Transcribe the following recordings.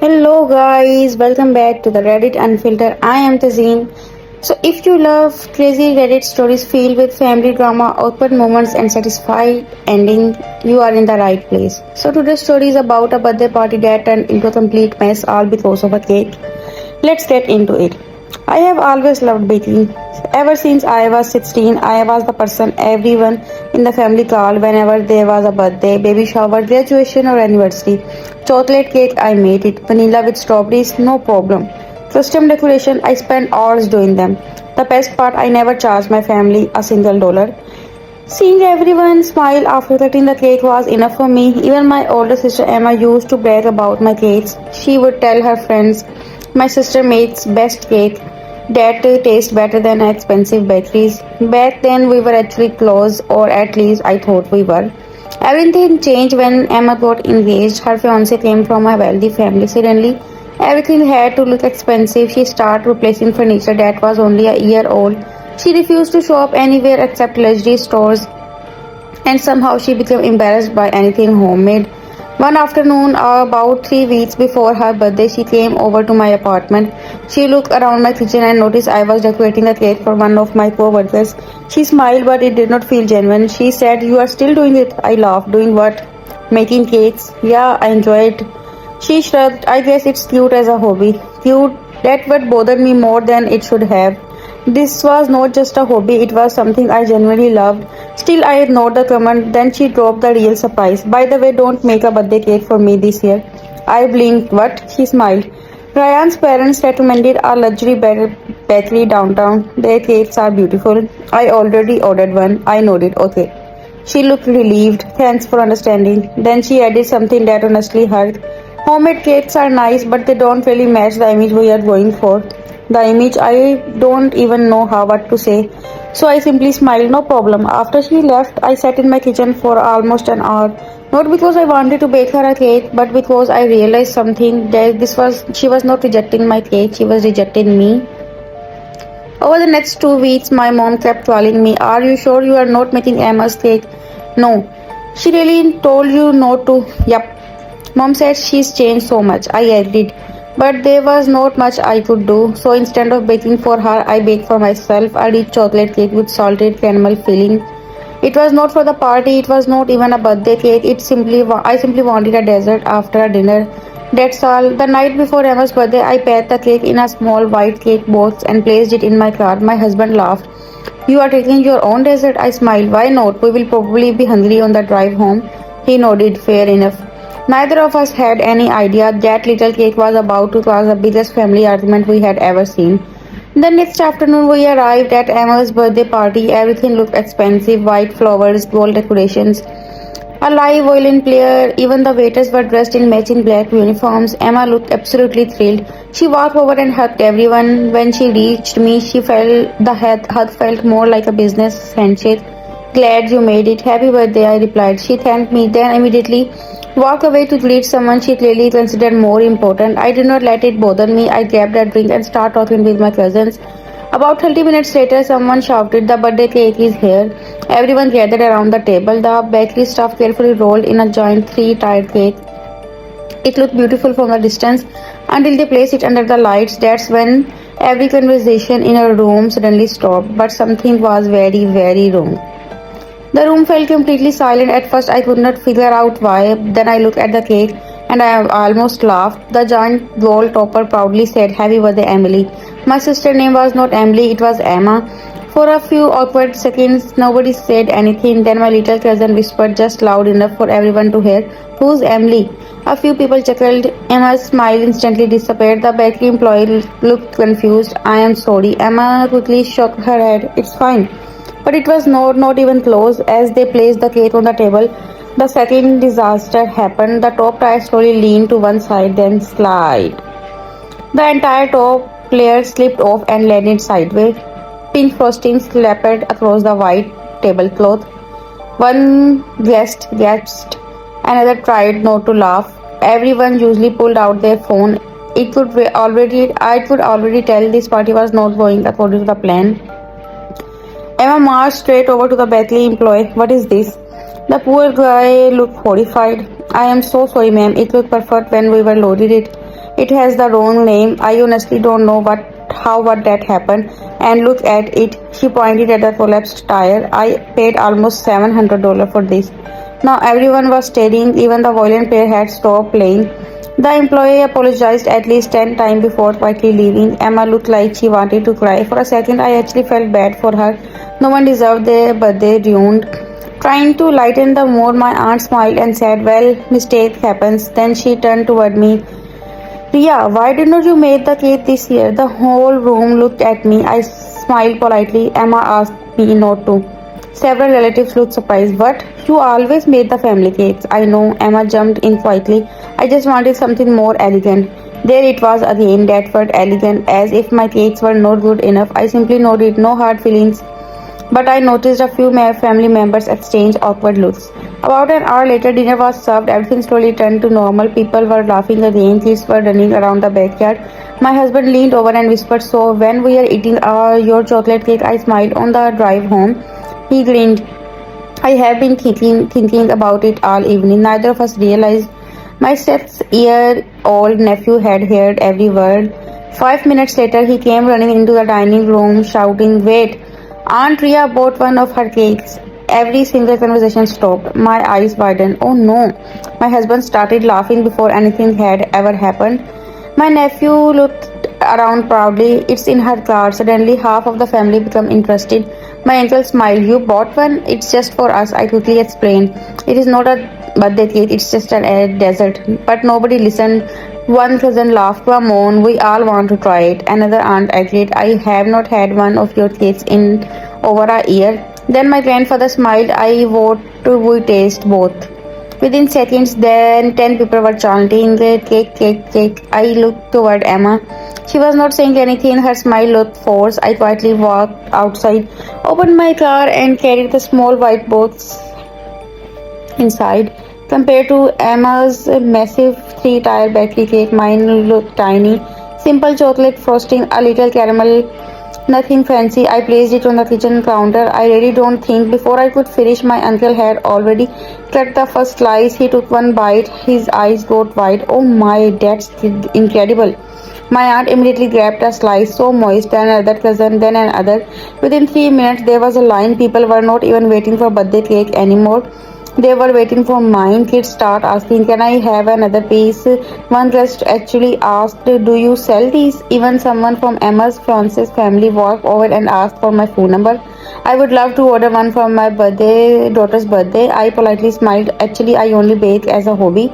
Hello guys, welcome back to the Reddit Unfiltered. I am Tazeen. So if you love crazy Reddit stories filled with family drama, awkward moments and satisfied ending, you are in the right place. So today's story is about a birthday party that turned into a complete mess all because of a cake. Let's get into it. I have always loved baking. Ever since I was 16, I was the person everyone in the family called whenever there was a birthday, baby shower, graduation, or anniversary. Chocolate cake, I made it. Vanilla with strawberries, no problem. Custom decoration, I spent hours doing them. The best part, I never charged my family a single dollar. Seeing everyone smile after cutting the cake was enough for me. Even my older sister Emma used to brag about my cakes. She would tell her friends, my sister makes best cake that tastes better than expensive bakeries. Back then we were actually close, or at least I thought we were. Everything changed when Emma got engaged. Her fiance came from a wealthy family. Suddenly, everything had to look expensive. She started replacing furniture that was only a year old. She refused to shop anywhere except luxury stores, and somehow she became embarrassed by anything homemade. One afternoon, about 3 weeks before her birthday, she came over to my apartment. She looked around my kitchen and noticed I was decorating a cake for one of my co-workers. She smiled, but it did not feel genuine. She said, "You are still doing it." I laughed. "Doing what?" "Making cakes." "Yeah, I enjoy it." She shrugged. "I guess it's cute as a hobby." Cute? That what bothered me more than it should have. This was not just a hobby, it was something I genuinely loved. Still, I ignored the comment. Then she dropped the real surprise. "By the way, don't make a birthday cake for me this year." I blinked. "What?" She smiled. Ryan's parents recommended a luxury bakery downtown. Their cakes are beautiful. I already ordered one. I nodded. "Okay." She looked relieved. "Thanks for understanding." Then she added something that honestly hurt. "Homemade cakes are nice, but they don't really match the image we are going for." The image, I don't even know how what to say. So I simply smiled, "No problem." After she left, I sat in my kitchen for almost an hour. Not because I wanted to bake her a cake, but because I realized something, that this was she was not rejecting my cake, she was rejecting me. Over the next 2 weeks, my mom kept calling me, "Are you sure you are not making Emma's cake?" "No." "She really told you not to?" "Yup." Mom said she's changed so much. I agreed. But there was not much I could do, so instead of baking for her, I baked for myself a rich chocolate cake with salted caramel filling. It was not for the party, it was not even a birthday cake. I simply wanted a dessert after a dinner. That's all. The night before Emma's birthday, I packed the cake in a small white cake box and placed it in my car. My husband laughed. "You are taking your own dessert?" I smiled. "Why not? We will probably be hungry on the drive home." He nodded. "Fair enough." Neither of us had any idea that little cake was about to cause the biggest family argument we had ever seen. The next afternoon, we arrived at Emma's birthday party. Everything looked expensive: white flowers, gold decorations, a live violin player. Even the waiters were dressed in matching black uniforms. Emma looked absolutely thrilled. She walked over and hugged everyone. When she reached me, the hug felt more like a business handshake. "Glad you made it. Happy birthday," I replied. She thanked me, then immediately walked away to greet someone she clearly considered more important. I did not let it bother me. I grabbed a drink and started talking with my cousins. About 30 minutes later, someone shouted, "The birthday cake is here." Everyone gathered around the table. The bakery staff carefully rolled in a giant three-tiered cake. It looked beautiful from a distance until they placed it under the lights. That's when every conversation in our room suddenly stopped. But something was very, very wrong. The room felt completely silent. At first, I could not figure out why. Then I looked at the cake and I almost laughed. The giant wall topper proudly said, "Happy birthday, Emily." My sister's name was not Emily, it was Emma. For a few awkward seconds, nobody said anything. Then my little cousin whispered just loud enough for everyone to hear, "Who's Emily?" A few people chuckled. Emma's smile instantly disappeared. The bakery employee looked confused. "I am sorry." Emma quickly shook her head. "It's fine." But it was not even close. As they placed the cake on the table, the second disaster happened. The top tire slowly leaned to one side, then slid. The entire top layer slipped off and landed sideways. Pink frosting slapped across the white tablecloth. One guest gasped. Another tried not to laugh. Everyone usually pulled out their phone. I could already tell this party was not going according to the plan. Emma marched straight over to the bakery employee. "What is this?" The poor guy looked horrified. "I am so sorry, ma'am. It looked perfect when we were loaded it. It has the wrong name. I honestly don't know what that happened. And look at it. She pointed at the collapsed tire. I paid almost $700 for this. Now everyone was staring. Even the violin player had stopped playing. The employee apologized at least 10 times before quietly leaving. Emma looked like she wanted to cry. For a second, I actually felt bad for her. No one deserved their birthday ruined. Trying to lighten the mood, my aunt smiled and said, "Well, mistake happens." Then she turned toward me. "Ria, why did not you make the cake this year?" The whole room looked at me. I smiled politely. Emma asked me not to. Several relatives looked surprised. "What? You always made the family cakes." "I know." Emma jumped in quietly. "I just wanted something more elegant." There it was again, that word elegant, as if my cakes were not good enough. I simply nodded, no hard feelings. But I noticed a few family members exchange awkward looks. About an hour later, dinner was served. Everything slowly turned to normal. People were laughing again. Kids were running around the backyard. My husband leaned over and whispered, "So, when we are eating your chocolate cake," I smiled. "On the drive home." He grinned. "I have been thinking about it all evening." Neither of us realized my 6-year-old nephew had heard every word. 5 minutes later, he came running into the dining room, shouting, "Wait! Aunt Ria bought one of her cakes." Every single conversation stopped. My eyes widened. "Oh no!" My husband started laughing before anything had ever happened. My nephew looked around proudly. "It's in her car." Suddenly, half of the family became interested. My uncle smiled. "You bought one?" "It's just for us," I quickly explained. "It is not a birthday cake, it's just a dessert." But nobody listened. One cousin laughed. "Come on, we all want to try it." Another aunt agreed. "I have not had one of your cakes in over a year." Then my grandfather smiled. "I vote we taste both." Within seconds, then 10 people were chanting, "Cake, cake, cake." I looked toward Emma. She was not saying anything. Her smile looked forced. I quietly walked outside, opened my car, and carried the small white box inside. Compared to Emma's massive 3-tier bakery cake, mine looked tiny. Simple chocolate frosting, a little caramel, nothing fancy. I placed it on the kitchen counter. I really don't think before I could finish, my uncle had already cut the first slice. He took one bite. His eyes got wide. "Oh my, that's incredible." My aunt immediately grabbed a slice, so moist, then another cousin, then another. Within 3 minutes, there was a line. People were not even waiting for birthday cake anymore. They were waiting for mine. Kids start asking, "Can I have another piece?" One guest actually asked, "Do you sell these?" Even someone from Emma's fiance's family walked over and asked for my phone number. "I would love to order one for my daughter's birthday." I politely smiled. "Actually, I only bake as a hobby."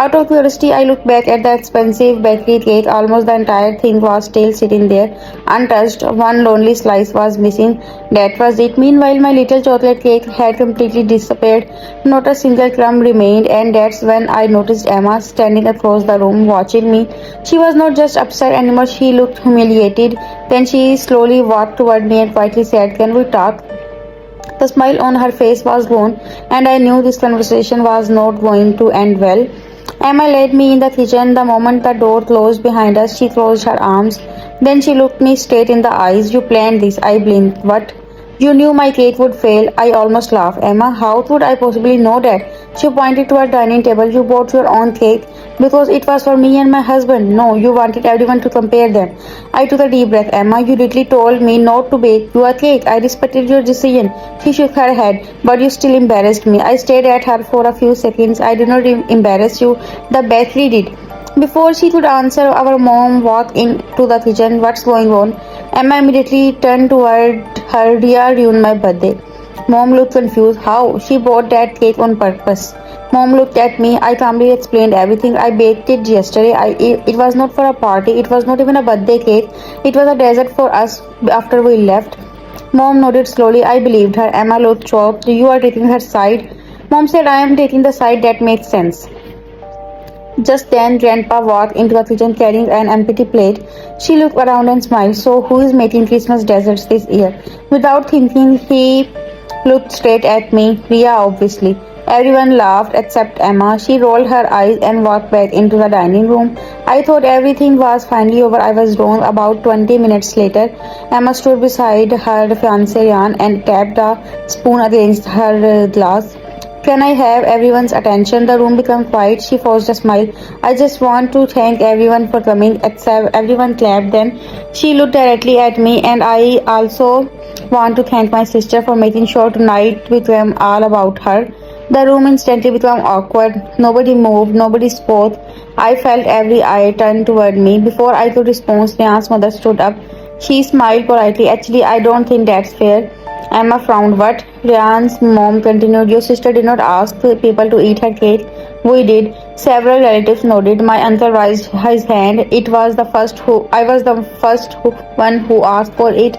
Out of curiosity, I looked back at the expensive bakery cake. Almost the entire thing was still sitting there, untouched. One lonely slice was missing. That was it. Meanwhile, my little chocolate cake had completely disappeared. Not a single crumb remained, and that's when I noticed Emma standing across the room watching me. She was not just upset anymore, she looked humiliated. Then she slowly walked toward me and quietly said, "Can we talk?" The smile on her face was gone, and I knew this conversation was not going to end well. Emma led me in the kitchen. The moment the door closed behind us, she closed her arms. Then she looked me straight in the eyes. "You planned this." I blinked. "What?" "You knew my cake would fail." I almost laughed. "Emma, how could I possibly know that?" She pointed to our dining table. "You bought your own cake because it was for me and my husband." "No, you wanted everyone to compare them." I took a deep breath. "Emma, you literally told me not to bake you a cake. I respected your decision." She shook her head. "But you still embarrassed me." I stared at her for a few seconds. "I did not embarrass you. The bakery did." Before she could answer, our mom walked into the kitchen. "What's going on?" Emma immediately turned toward her. "Ria ruined my birthday." Mom looked confused. "How?" "She bought that cake on purpose." Mom looked at me. I calmly explained everything. "I baked it yesterday. It was not for a party. It was not even a birthday cake. It was a dessert for us after we left." Mom nodded slowly. I believed her. Emma looked shocked. "You are taking her side?" Mom said, "I am taking the side that makes sense." Just then, Grandpa walked into the kitchen carrying an empty plate. She looked around and smiled. "So, who is making Christmas desserts this year?" Without thinking, he looked straight at me. "Ria, obviously." Everyone laughed except Emma. She rolled her eyes and walked back into the dining room. I thought everything was finally over. I was wrong. About 20 minutes later, Emma stood beside her fiancé Jan and tapped a spoon against her glass. Can I have everyone's attention? The room became quiet. She forced a smile. I just want to thank everyone for coming, except everyone clapped. Then she looked directly at me, and I also want to thank my sister for making sure tonight became all about her. The room instantly became awkward. Nobody moved, nobody spoke. I felt every eye turned toward me. Before I could respond, Neha's mother stood up. She smiled politely. Actually, I don't think that's fair. Emma frowned. What? Ryan's mom continued. Your sister did not ask people to eat her cake. We did. Several relatives nodded. My uncle raised his hand. It was the first who I was the one who asked for it,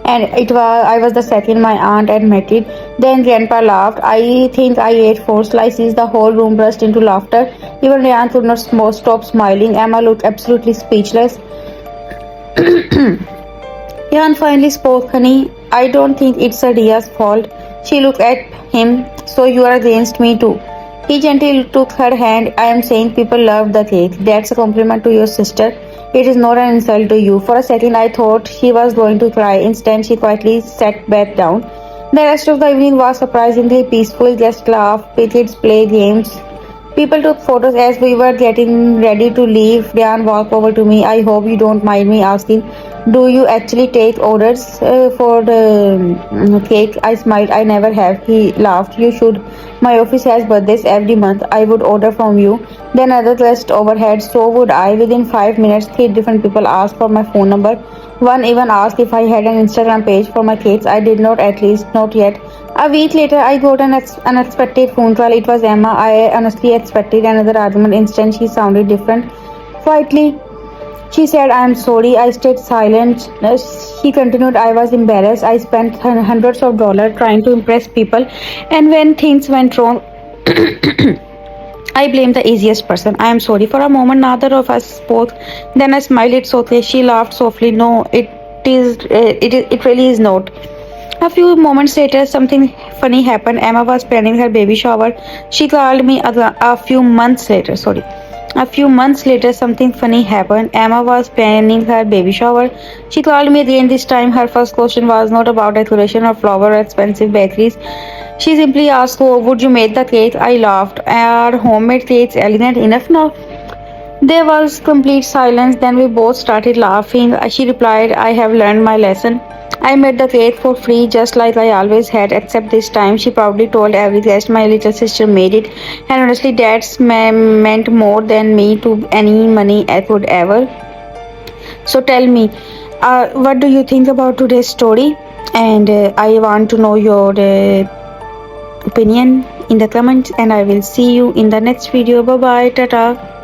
and I was the second. My aunt admitted. Then Grandpa laughed. I think I ate 4 slices. The whole room burst into laughter. Even Ryan could not stop smiling. Emma looked absolutely speechless. Jan finally spoke, honey. I don't think it's Ria's fault. She looked at him. So you are against me too. He gently took her hand. I am saying people love the cake. That's a compliment to your sister. It is not an insult to you. For a second, I thought she was going to cry. Instead, she quietly sat back down. The rest of the evening was surprisingly peaceful. Guests laughed, kids played games. People took photos as we were getting ready to leave. Ryan walked over to me. I hope you don't mind me asking, do you actually take orders for the cake? I smiled. I never have. He laughed. You should. My office has birthdays every month. I would order from you. Then other guest overhead. So would I. Within 5 minutes, 3 different people asked for my phone number. One even asked if I had an Instagram page for my cakes. I did not, at least not yet. A week later, I got an unexpected phone call. It was Emma. I honestly expected another argument. Instead, she sounded different. Quietly, she said, I am sorry. I stayed silent. She continued, I was embarrassed. I spent hundreds of dollars trying to impress people. And when things went wrong, I blamed the easiest person. I am sorry. For a moment, neither of us spoke. Then I smiled. It's okay. She laughed softly. No, it really is not. A few moments later, something funny happened. Emma was planning her baby shower. She called me a few months later. Sorry. A few months later, something funny happened. Emma was planning her baby shower. She called me again. This time, her first question was not about decoration or flower or expensive bakeries. She simply asked, oh, would you make the cake? I laughed. Are homemade cakes elegant enough now? There was complete silence. Then we both started laughing. She replied, I have learned my lesson. I made the cake for free just like I always had, except this time she proudly told every guest my little sister made it. And honestly, that's meant more than me to any money I could ever. So tell me, what do you think about today's story? And I want to know your opinion in the comments, and I will see you in the next video. Bye bye. Tata.